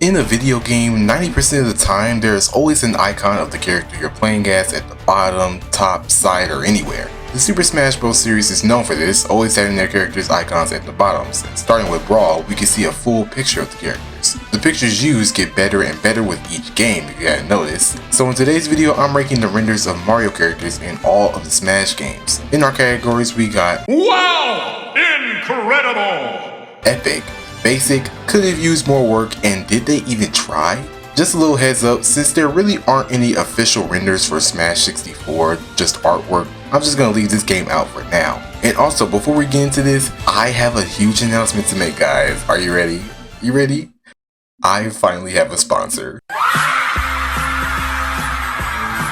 In a video game, 90% of the time, there is always an icon of the character you're playing as at the bottom, top, side, or anywhere. The Super Smash Bros. Series is known for this, always having their characters' icons at the bottoms. And starting with Brawl, we can see a full picture of the characters. The pictures used get better and better with each game, if you hadn't noticed. So in today's video, I'm ranking the renders of Mario characters in all of the Smash games. In our categories, we got Wow! Incredible! Epic, Basic, could have used more work, and did they even try? Just a little heads up, since there really aren't any official renders for Smash 64, just artwork, I'm just gonna leave this game out for now. And also, before we get into this, I have a huge announcement to make, guys. Are you ready? You ready? I finally have a sponsor.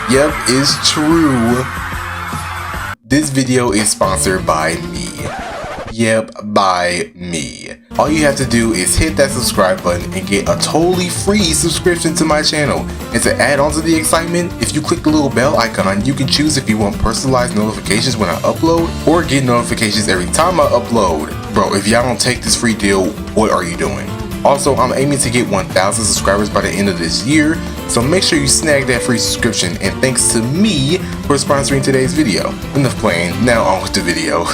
Yep, it's true. This video is sponsored by me. Yep, by me. All you have to do is hit that subscribe button and get a totally free subscription to my channel. And to add on to the excitement, if you click the little bell icon, you can choose if you want personalized notifications when I upload or get notifications every time I upload. Bro, if y'all don't take this free deal, what are you doing? Also, I'm aiming to get 1,000 subscribers by the end of this year, so make sure you snag that free subscription, and thanks to me for sponsoring today's video. Enough playing, now on with the video.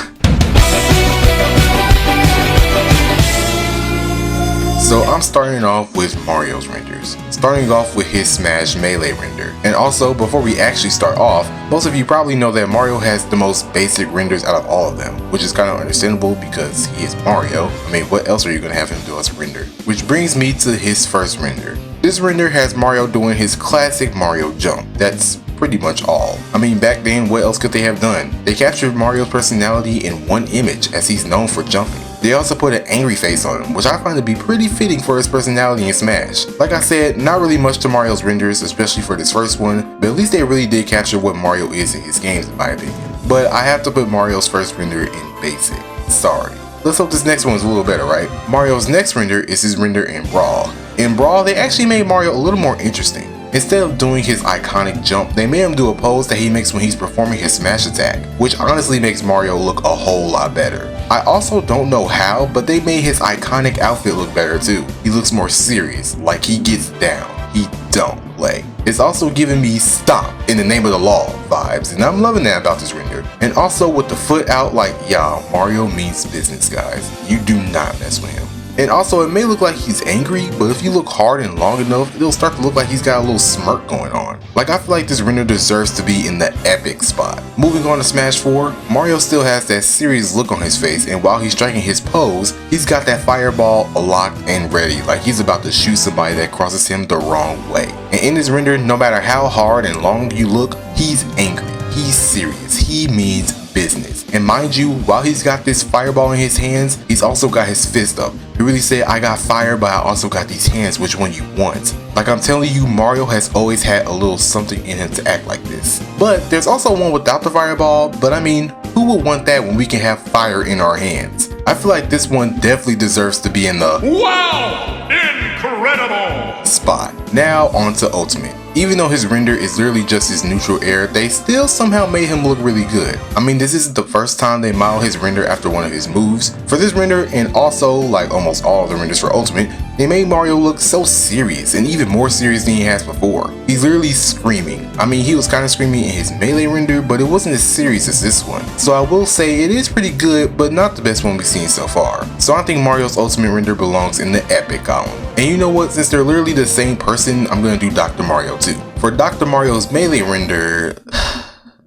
So I'm starting off with Mario's renders, starting off with his Smash Melee render. And also, before we actually start off, most of you probably know that Mario has the most basic renders out of all of them, which is kind of understandable because he is Mario. I mean, what else are you going to have him do as a render? Which brings me to his first render. This render has Mario doing his classic Mario jump. That's pretty much all. I mean, back then, what else could they have done? They captured Mario's personality in one image, as he's known for jumping. They also put an angry face on him, which I find to be pretty fitting for his personality in Smash. Like I said, not really much to Mario's renders, especially for this first one, but at least they really did capture what Mario is in his games, in my opinion. But I have to put Mario's first render in basic. Sorry. Let's hope this next one's a little better, right? Mario's next render is his render in Brawl. In Brawl, they actually made Mario a little more interesting. Instead of doing his iconic jump, they made him do a pose that he makes when he's performing his smash attack, which honestly makes Mario look a whole lot better. I also don't know how, but they made his iconic outfit look better too. He looks more serious, like he gets down, he don't play. It's also giving me stomp in the name of the law vibes, and I'm loving that about this render. And also with the foot out, like, y'all, Mario means business, guys. You do not mess with him. And also, it may look like he's angry, but if you look hard and long enough, it'll start to look like he's got a little smirk going on. Like, I feel like this render deserves to be in the epic spot. Moving on to Smash 4, Mario still has that serious look on his face, and while he's striking his pose, he's got that fireball locked and ready, like he's about to shoot somebody that crosses him the wrong way. And in this render, no matter how hard and long you look, he's angry, he's serious, he means business. And mind you, while he's got this fireball in his hands, he's also got his fist up. He really said, I got fire, but I also got these hands, which one you want? Like, I'm telling you, Mario has always had a little something in him to act like this. But there's also one without the fireball, but I mean, who would want that when we can have fire in our hands? I feel like this one definitely deserves to be in the Wow! Incredible! spot. Now on to Ultimate. Even though his render is literally just his neutral air, they still somehow made him look really good. I mean, this isn't the first time they model his render after one of his moves. For this render, and also like almost all of the renders for Ultimate, they made Mario look so serious, and even more serious than he has before. He's literally screaming. I mean, he was kind of screaming in his Melee render, but it wasn't as serious as this one. So I will say it is pretty good, but not the best one we've seen so far. So I think Mario's Ultimate render belongs in the epic column. And you know what, since they're literally the same person, I'm gonna do Dr. Mario too. For Dr. Mario's Melee render,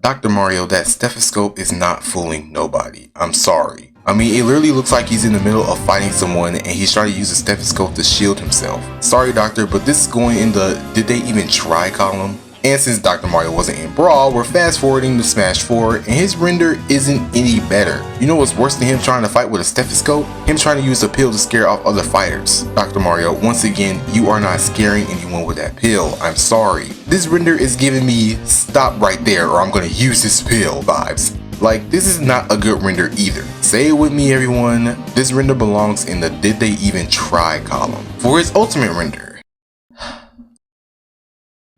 Dr. Mario, that stethoscope is not fooling nobody. I'm sorry. I mean, it literally looks like he's in the middle of fighting someone and he's trying to use a stethoscope to shield himself. Sorry, Doctor, but this is going in the did they even try column? And since Dr. Mario wasn't in Brawl, we're fast forwarding to Smash 4 and his render isn't any better. You know what's worse than him trying to fight with a stethoscope? Him trying to use a pill to scare off other fighters. Dr. Mario, once again, you are not scaring anyone with that pill. I'm sorry. This render is giving me stop right there or I'm gonna use this pill vibes. Like, this is not a good render either. Say it with me, everyone. This render belongs in the did they even try column. For his Ultimate render,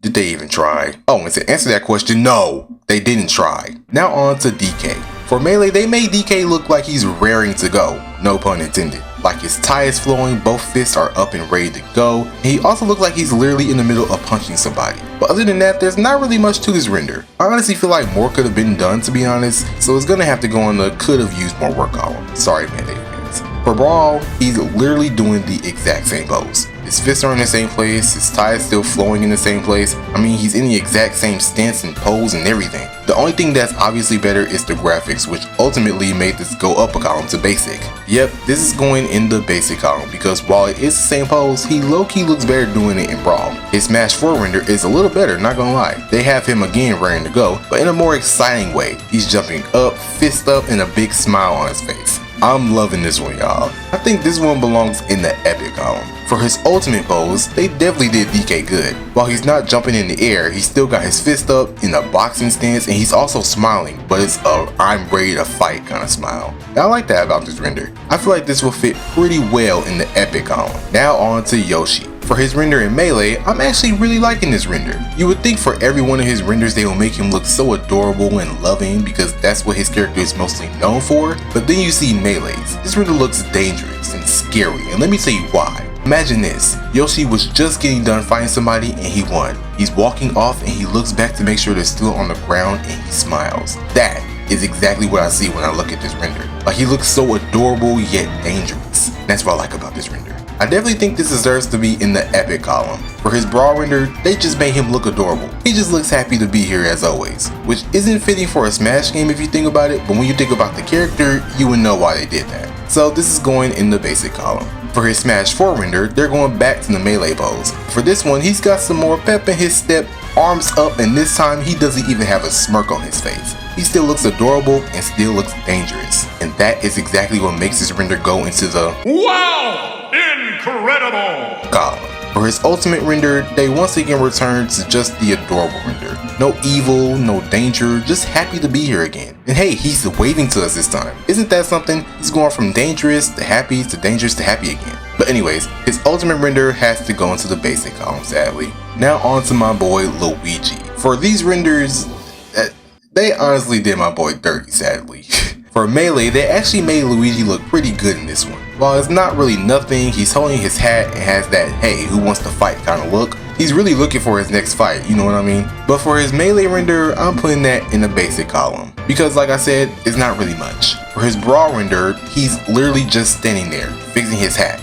did they even try? Oh, and to answer that question, no, they didn't try. Now on to DK. For Melee, they made DK look like he's raring to go, no pun intended. Like his tie is flowing, both fists are up and ready to go, and he also looks like he's literally in the middle of punching somebody. But other than that, there's not really much to this render. I honestly feel like more could have been done, to be honest, so it's gonna have to go on the could have used more work column. Sorry Melee fans. For Brawl, he's literally doing the exact same pose. His fists are in the same place, his tie is still flowing in the same place. I mean, he's in the exact same stance and pose and everything. The only thing that's obviously better is the graphics, which ultimately made this go up a column to basic. Yep, this is going in the basic column because while it is the same pose, he low-key looks better doing it in Brawl. His Smash 4 render is a little better, not gonna lie. They have him again ready to go, but in a more exciting way. He's jumping up, fist up, and a big smile on his face. I'm loving this one, y'all. I think this one belongs in the epic column. For his ultimate pose, they definitely did DK good. While he's not jumping in the air, he still got his fist up in a boxing stance, and he's also smiling, but it's a I'm ready to fight kind of smile. And I like that about this render. I feel like this will fit pretty well in the epic column. Now on to Yoshi. For his render in Melee, I'm actually really liking this render. You would think for every one of his renders they will make him look so adorable and loving because that's what his character is mostly known for, but then you see Melee's. This render looks dangerous and scary, and let me tell you why. Imagine this, Yoshi was just getting done fighting somebody and he won. He's walking off and he looks back to make sure they're still on the ground and he smiles. That is exactly what I see when I look at this render. Like, he looks so adorable yet dangerous. That's what I like about this render. I definitely think this deserves to be in the epic column. For his Brawl render, they just made him look adorable. He just looks happy to be here as always, which isn't fitting for a Smash game if you think about it, but when you think about the character, you would know why they did that. So this is going in the basic column. For his Smash 4 render, they're going back to the Melee pose. For this one, he's got some more pep in his step, arms up, and this time he doesn't even have a smirk on his face. He still looks adorable and still looks dangerous. And that is exactly what makes this render go into the Wow! Incredible! column. For his ultimate render, they once again return to just the adorable render. No evil, no danger, just happy to be here again. And hey, he's waving to us this time. Isn't that something? He's going from dangerous to happy to dangerous to happy again. But anyways, his ultimate render has to go into the basic column, sadly. Now on to my boy Luigi. For these renders, they honestly did my boy dirty, sadly. For Melee, they actually made Luigi look pretty good in this one. While it's not really nothing, he's holding his hat and has that hey, who wants to fight kind of look. He's really looking for his next fight, you know what I mean? But for his Melee render, I'm putting that in the basic column. Because like I said, it's not really much. For his Brawl render, he's literally just standing there, fixing his hat.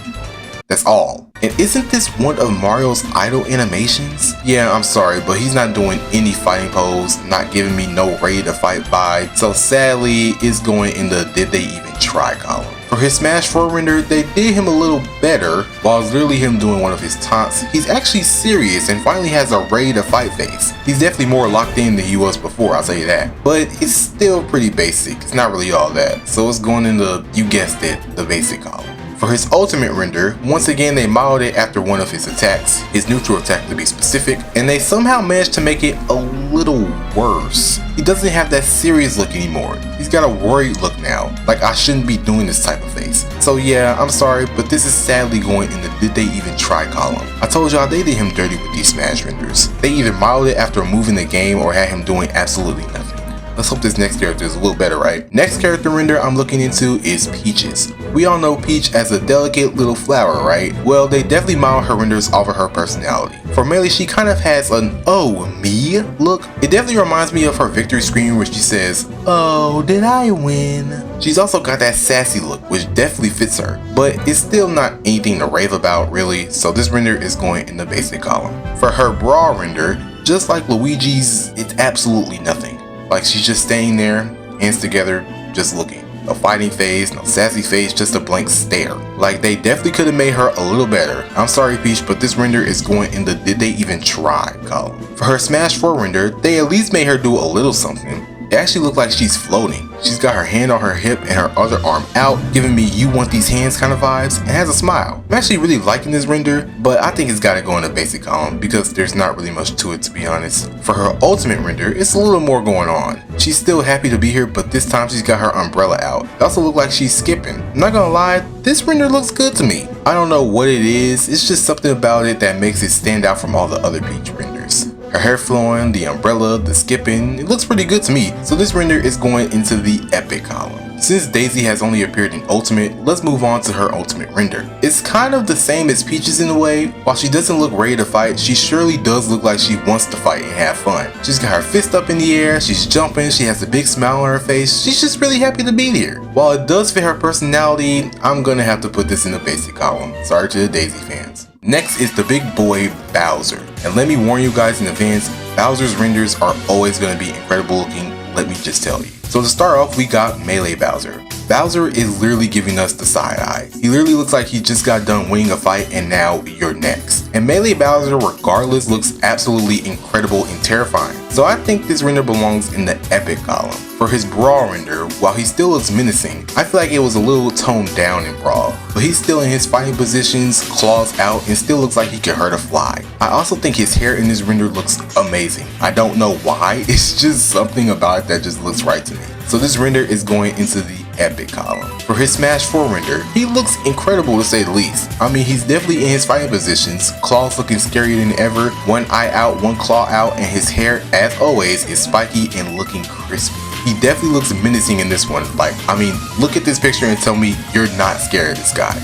That's all. And isn't this one of Mario's idle animations? Yeah, I'm sorry, but he's not doing any fighting pose, not giving me no ready to fight vibe. So sadly, it's going in the did they even try column. For his Smash 4 render, they did him a little better. While it's literally him doing one of his taunts, he's actually serious and finally has a ready to fight face. He's definitely more locked in than he was before, I'll tell you that. But it's still pretty basic, it's not really all that. So it's going in the, you guessed it, the basic column. For his ultimate render, once again they modeled it after one of his attacks, his neutral attack to be specific, and they somehow managed to make it a little worse. He doesn't have that serious look anymore. He's got a worried look now, like I shouldn't be doing this type of face. So yeah, I'm sorry, but this is sadly going in the did they even try column. I told y'all they did him dirty with these Smash renders. They either modeled it after moving the game or had him doing absolutely nothing. Let's hope this next character is a little better, right? Next character render I'm looking into is Peach's. We all know Peach as a delicate little flower, right? Well, they definitely model her renders off of her personality. For Melee, she kind of has an oh me look. It definitely reminds me of her victory screen where she says, oh, did I win? She's also got that sassy look, which definitely fits her, but it's still not anything to rave about really, so this render is going in the basic column. For her Brawl render, just like Luigi's, it's absolutely nothing. Like she's just staying there, hands together, just looking. No fighting phase, no sassy face, just a blank stare. Like they definitely could have made her a little better. I'm sorry Peach, but this render is going in the did they even try column. For her Smash 4 render, they at least made her do a little something. It actually looked like she's floating. She's got her hand on her hip and her other arm out, giving me you want these hands kind of vibes, and has a smile. I'm actually really liking this render, but I think it's gotta go in the basic column because there's not really much to it, to be honest. For her ultimate render, it's a little more going on. She's still happy to be here, but this time she's got her umbrella out. It also looks like she's skipping. I'm not gonna lie, this render looks good to me. I don't know what it is, it's just something about it that makes it stand out from all the other Peach renders. Her hair flowing, the umbrella, the skipping, it looks pretty good to me. So this render is going into the epic column. Since Daisy has only appeared in Ultimate, let's move on to her Ultimate render. It's kind of the same as Peaches in a way. While she doesn't look ready to fight, she surely does look like she wants to fight and have fun. She's got her fist up in the air, she's jumping, she has a big smile on her face, she's just really happy to be here. While it does fit her personality, I'm gonna have to put this in the basic column. Sorry to the Daisy fans. Next is the big boy Bowser. And let me warn you guys in advance, Bowser's renders are always gonna be incredible looking, let me just tell you. So to start off, we got Melee Bowser. Bowser is literally giving us the side eye. He literally looks like he just got done winning a fight and now you're next. And Melee Bowser regardless looks absolutely incredible and terrifying. So I think this render belongs in the epic column. For his Brawl render, while he still looks menacing, I feel like it was a little toned down in Brawl. But he's still in his fighting positions, claws out, and still looks like he could hurt a fly. I also think his hair in this render looks amazing. I don't know why, it's just something about it that just looks right to me. So this render is going into the epic column. For his Smash 4 render, he looks incredible to say the least. I mean, he's definitely in his fighting positions, claws looking scarier than ever, one eye out, one claw out, and his hair, as always, is spiky and looking crispy. He definitely looks menacing in this one. Like, I mean, look at this picture and tell me you're not scared of this guy.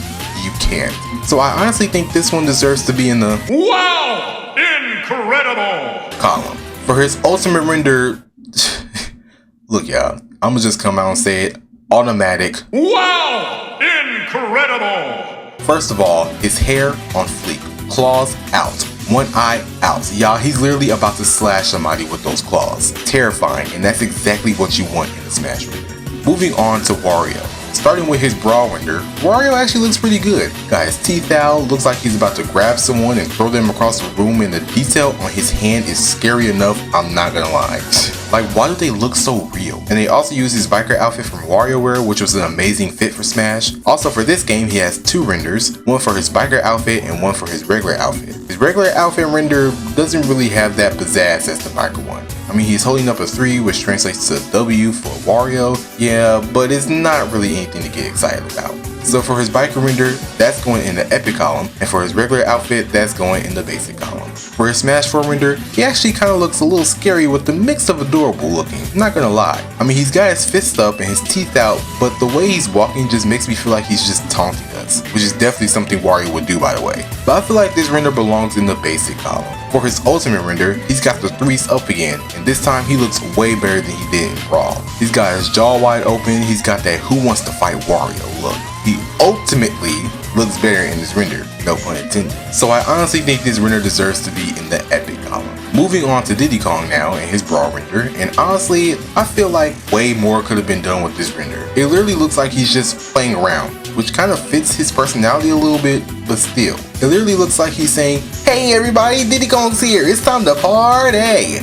You can't. So I honestly think this one deserves to be in the Wow! Incredible! column. For his ultimate render, look y'all, I'ma just come out and say it, automatic. Wow! Incredible! First of all, his hair on fleek, claws out, one eye out. Y'all, he's literally about to slash somebody with those claws. Terrifying, and that's exactly what you want in a Smash render. Moving on to Wario. Starting with his Brawl render, Wario actually looks pretty good. Got his teeth out, looks like he's about to grab someone and throw them across the room, and the detail on his hand is scary enough, I'm not gonna lie. Like, why do they look so real? And they also use his biker outfit from WarioWare, which was an amazing fit for Smash. Also for this game, he has two renders, one for his biker outfit and one for his regular outfit. His regular outfit render doesn't really have that pizzazz as the biker one. I mean, he's holding up a 3, which translates to a W for Wario, yeah, but it's not really anything to get excited about. So for his biker render, that's going in the epic column, and for his regular outfit, that's going in the basic column. For his Smash 4 render, he actually kind of looks a little scary with the mix of adorable looking, I'm not gonna lie. I mean, he's got his fists up and his teeth out, but the way he's walking just makes me feel like he's just taunting us, which is definitely something Wario would do, by the way. But I feel like this render belongs in the basic column. For his ultimate render, he's got the 3s up again, and this time he looks way better than he did in Brawl. He's got his jaw wide open, he's got that who wants to fight Wario look. He ultimately looks better in this render, no pun intended. So I honestly think this render deserves to be in the epic column. Moving on to Diddy Kong now and his Brawl render, and honestly, I feel like way more could have been done with this render. It literally looks like he's just playing around, which kind of fits his personality a little bit, but still. It literally looks like he's saying, hey everybody, Diddy Kong's here, it's time to party!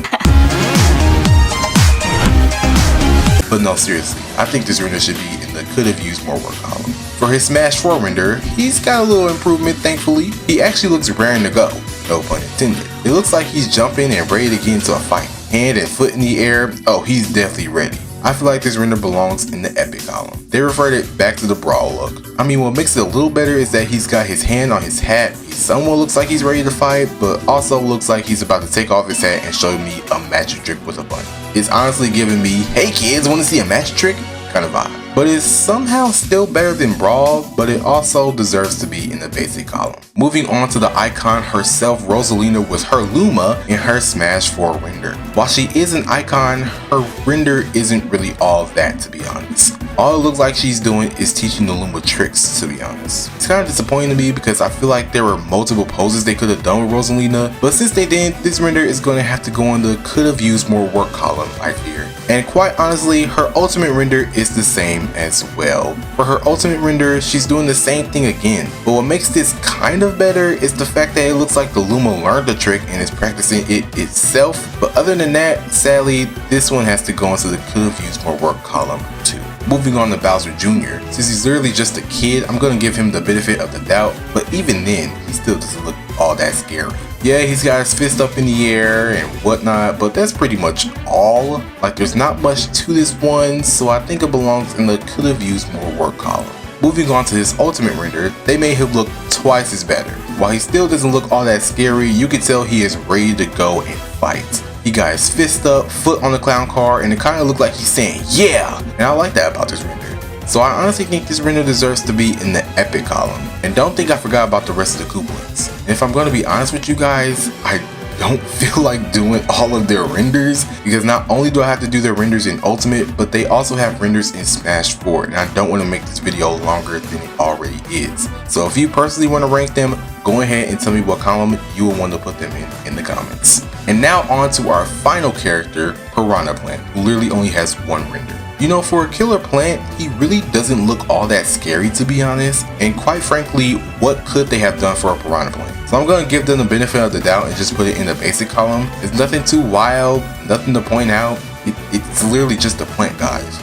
But no, seriously, I think this render should be in the could have used more work column. For his Smash 4 render, he's got a little improvement thankfully. He actually looks raring to go, no pun intended. It looks like he's jumping and ready to get into a fight. Hand and foot in the air, oh, he's definitely ready. I feel like this render belongs in the epic column. They referred it back to the Brawl look. I mean, what makes it a little better is that he's got his hand on his hat. He somewhat looks like he's ready to fight, but also looks like he's about to take off his hat and show me a magic trick with a bunny. It's honestly giving me, hey kids, want to see a magic trick? Kind of vibe. But it's somehow still better than Brawl, but it also deserves to be in the basic column. Moving on to the icon herself, Rosalina with her Luma in her Smash 4 render. While she is an icon, her render isn't really all that, to be honest. All it looks like she's doing is teaching the Luma tricks, to be honest. It's kind of disappointing to me because I feel like there were multiple poses they could have done with Rosalina, but since they didn't, this render is going to have to go in the could have used more work column, I fear. And quite honestly, her ultimate render is the same as well. For her ultimate render, she's doing the same thing again, but what makes this kind of better is the fact that it looks like the Luma learned the trick and is practicing it itself. But other than that, sadly, this one has to go into the could have used more work column too. Moving on to Bowser Jr. Since he's literally just a kid, I'm gonna give him the benefit of the doubt, but even then, he still doesn't look all that scary. Yeah, he's got his fist up in the air and whatnot, but that's pretty much all. Like, there's not much to this one, so I think it belongs in the could have used more work column. Moving on to his ultimate render, they made him look twice as better. While he still doesn't look all that scary, you can tell he is ready to go and fight. He got his fist up, foot on the clown car, and it kind of looked like he's saying, yeah! And I like that about this render. So I honestly think this render deserves to be in the epic column. And don't think I forgot about the rest of the Koopalings. And if I'm going to be honest with you guys, I don't feel like doing all of their renders, because not only do I have to do their renders in Ultimate, but they also have renders in Smash 4, and I don't want to make this video longer than it already is. So if you personally want to rank them, go ahead and tell me what column you will want to put them in the comments. And now on to our final character, Piranha Plant, who literally only has one render. You know, for a killer plant, he really doesn't look all that scary, to be honest, and quite frankly, what could they have done for a Piranha Plant? So I'm going to give them the benefit of the doubt and just put it in the basic column. It's nothing too wild, nothing to point out, it's literally just a plant, guys.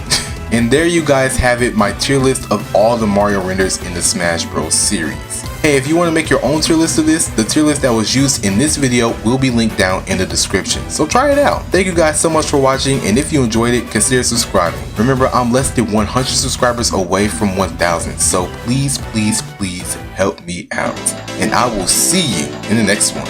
And there you guys have it, my tier list of all the Mario renders in the Smash Bros series. Hey, if you want to make your own tier list of this, the tier list that was used in this video will be linked down in the description, so try it out. Thank you guys so much for watching, and if you enjoyed it, consider subscribing. Remember, I'm less than 100 subscribers away from 1,000, so please help me out. And I will see you in the next one.